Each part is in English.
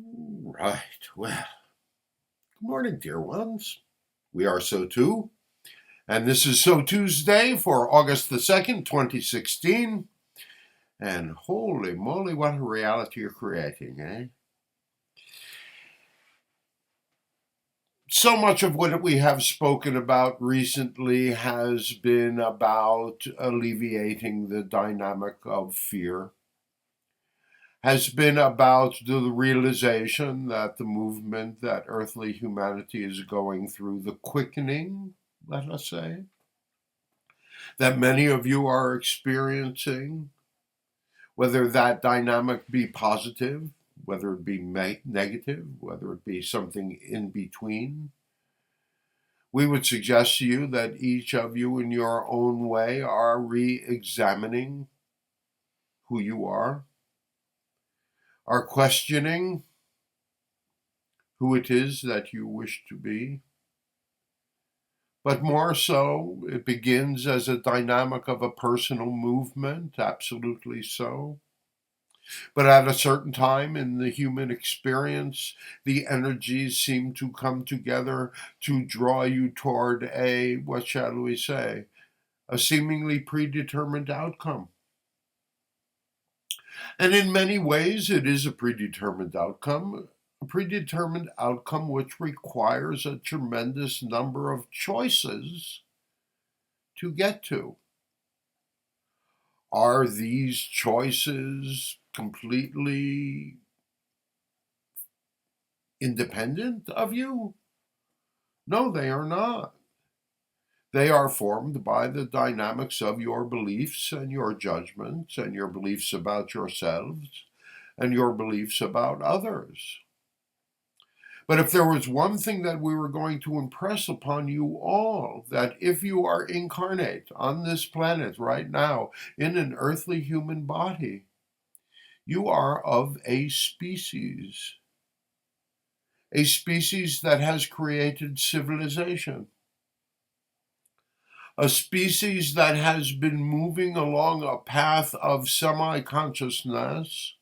Right. Well, good morning, dear ones. We are So Too, and this is So Tuesday for August the 2nd, 2016. And holy moly, what a reality you're creating, eh? So much of what we have spoken about recently has been about alleviating the dynamic of fear, has been about the realization that the movement that earthly humanity is going through, the quickening, let us say, that many of you are experiencing, whether that dynamic be positive, whether it be negative, whether it be something in between. We would suggest to you that each of you, in your own way, are re examining who you are questioning who it is that you wish to be. But more so, it begins as a dynamic of a personal movement, absolutely so. But at a certain time in the human experience, the energies seem to come together to draw you toward what shall we say, a seemingly predetermined outcome. And in many ways, it is a predetermined outcome which requires a tremendous number of choices to get to. Are these choices completely independent of you? No, they are not. They are formed by the dynamics of your beliefs and your judgments and your beliefs about yourselves and your beliefs about others. But if there was one thing that we were going to impress upon you all, that if you are incarnate on this planet right now in an earthly human body, you are of a species that has created civilization, a species that has been moving along a path of semi consciousness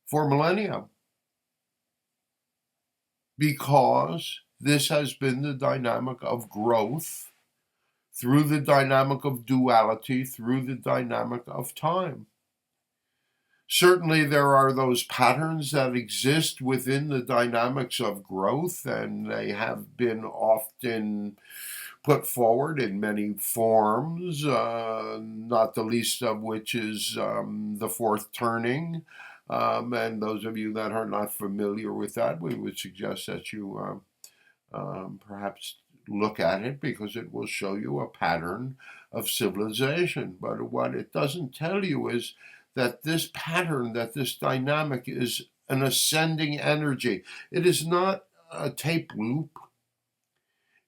for millennia, because this has been the dynamic of growth through the dynamic of duality, through the dynamic of time. Certainly, there are those patterns that exist within the dynamics of growth, and they have been often put forward in many forms, not the least of which is the fourth turning. And those of you that are not familiar with that, we would suggest that you perhaps look at it, because it will show you a pattern of civilization. But what it doesn't tell you is that this pattern, that this dynamic is an ascending energy. It is not a tape loop.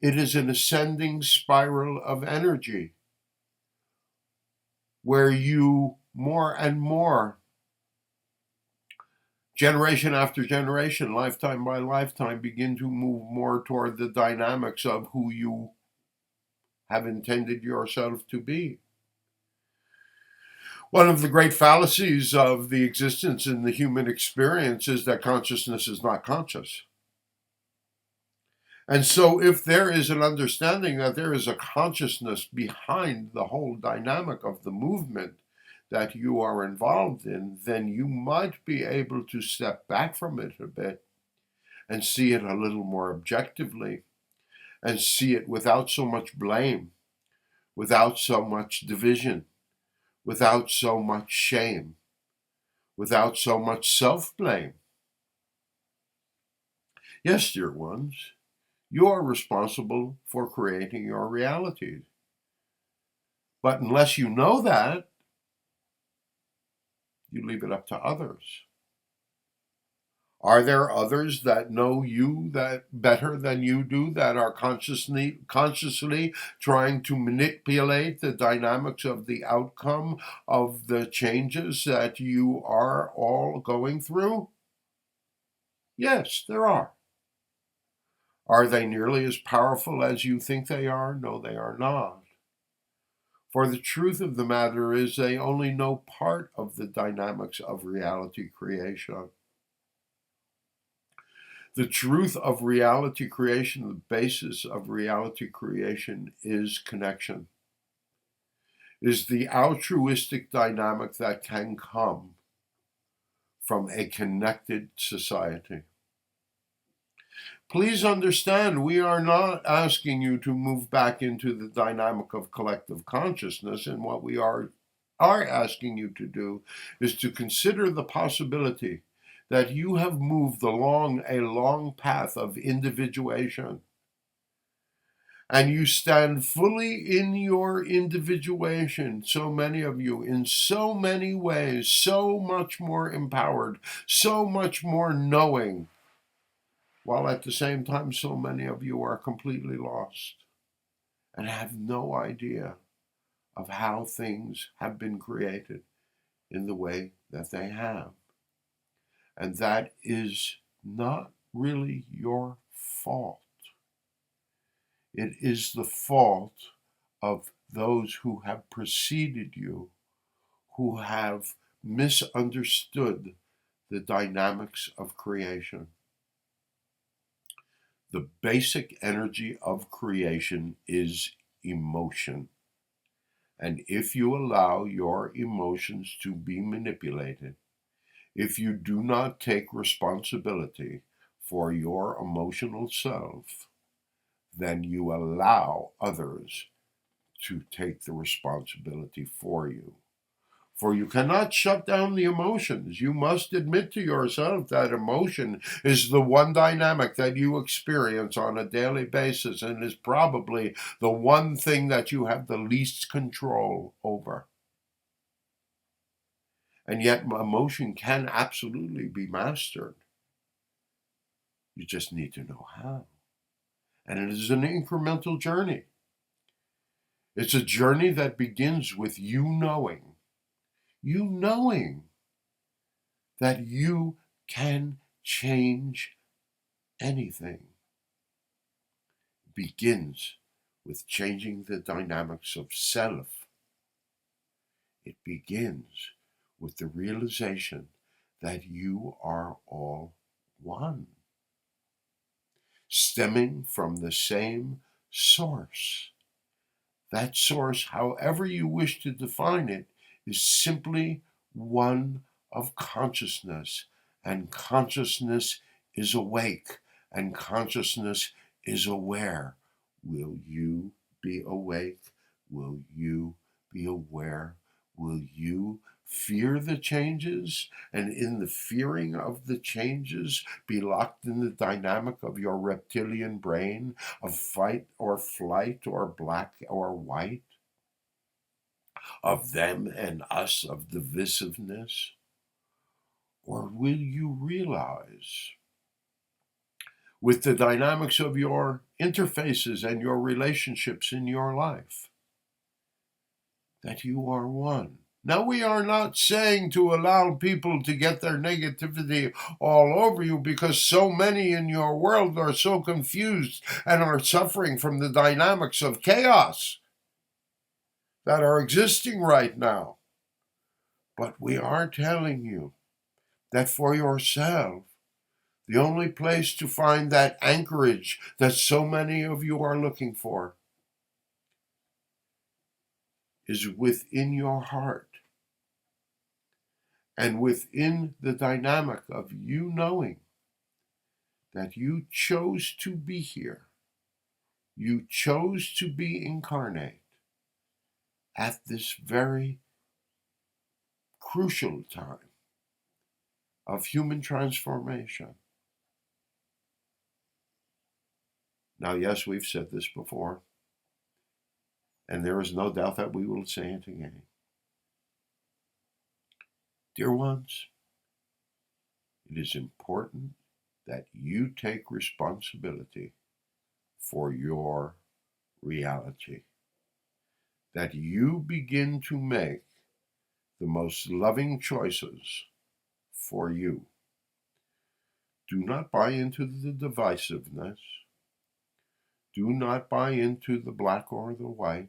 It is an ascending spiral of energy where you more and more, generation after generation, lifetime by lifetime, begin to move more toward the dynamics of who you have intended yourself to be. One of the great fallacies of the existence in the human experience is that consciousness is not conscious. And so, if there is an understanding that there is a consciousness behind the whole dynamic of the movement that you are involved in, then you might be able to step back from it a bit and see it a little more objectively, and see it without so much blame, without so much division, without so much shame, without so much self blame. Yes, dear ones, you are responsible for creating your realities. But unless you know that, you leave it up to others. Are there others that know you that better than you do, that are consciously trying to manipulate the dynamics of the outcome of the changes that you are all going through? Yes, there are. Are they nearly as powerful as you think they are? No, they are not. For the truth of the matter is they only know part of the dynamics of reality creation. The truth of reality creation, the basis of reality creation is connection, is the altruistic dynamic that can come from a connected society. Please understand, we are not asking you to move back into the dynamic of collective consciousness, and what we are asking you to do is to consider the possibility that you have moved along a long path of individuation, and you stand fully in your individuation, so many of you, in so many ways, so much more empowered, so much more knowing, while at the same time so many of you are completely lost and have no idea of how things have been created in the way that they have. And that is not really your fault. It is the fault of those who have preceded you, who have misunderstood the dynamics of creation. The basic energy of creation is emotion. And if you allow your emotions to be manipulated, if you do not take responsibility for your emotional self, then you allow others to take the responsibility for you. For you cannot shut down the emotions. You must admit to yourself that emotion is the one dynamic that you experience on a daily basis, and is probably the one thing that you have the least control over. And yet emotion can absolutely be mastered. You just need to know how. And it is an incremental journey. It's a journey that begins with you knowing that you can change anything. It begins with changing the dynamics of self. It begins with the realization that you are all one, stemming from the same source. That source, however you wish to define it, is simply one of consciousness, and consciousness is awake, and consciousness is aware. Will you be awake? Will you be aware? Will you fear the changes, and in the fearing of the changes be locked in the dynamic of your reptilian brain of fight or flight or black or white, of them and us, of divisiveness? Or will you realize, with the dynamics of your interfaces and your relationships in your life, that you are one? Now, we are not saying to allow people to get their negativity all over you, because so many in your world are so confused and are suffering from the dynamics of chaos that are existing right now. But we are telling you that for yourself, the only place to find that anchorage that so many of you are looking for is within your heart, and within the dynamic of you knowing that you chose to be here. You chose to be incarnate at this very crucial time of human transformation. Now, yes, we've said this before, and there is no doubt that we will say it again. Dear ones, it is important that you take responsibility for your reality, that you begin to make the most loving choices for you. Do not buy into the divisiveness. Do not buy into the black or the white.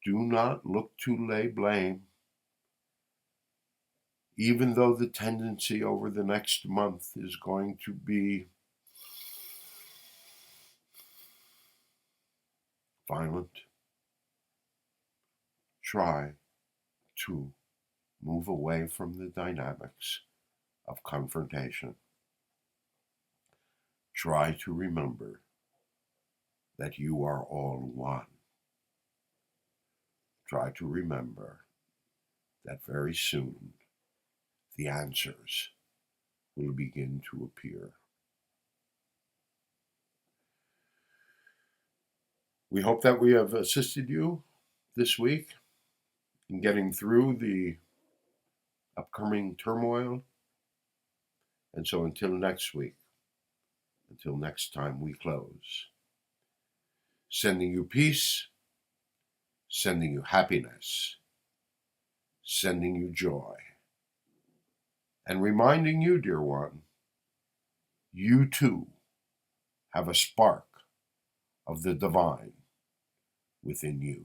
Do not look to lay blame, even though the tendency over the next month is going to be violent. Try to move away from the dynamics of confrontation. Try to remember that you are all one. Try to remember that very soon the answers will begin to appear. We hope that we have assisted you this week in getting through the upcoming turmoil. And so until next week, until next time we close, sending you peace, sending you happiness, sending you joy, and reminding you, dear one, you too have a spark of the divine within you.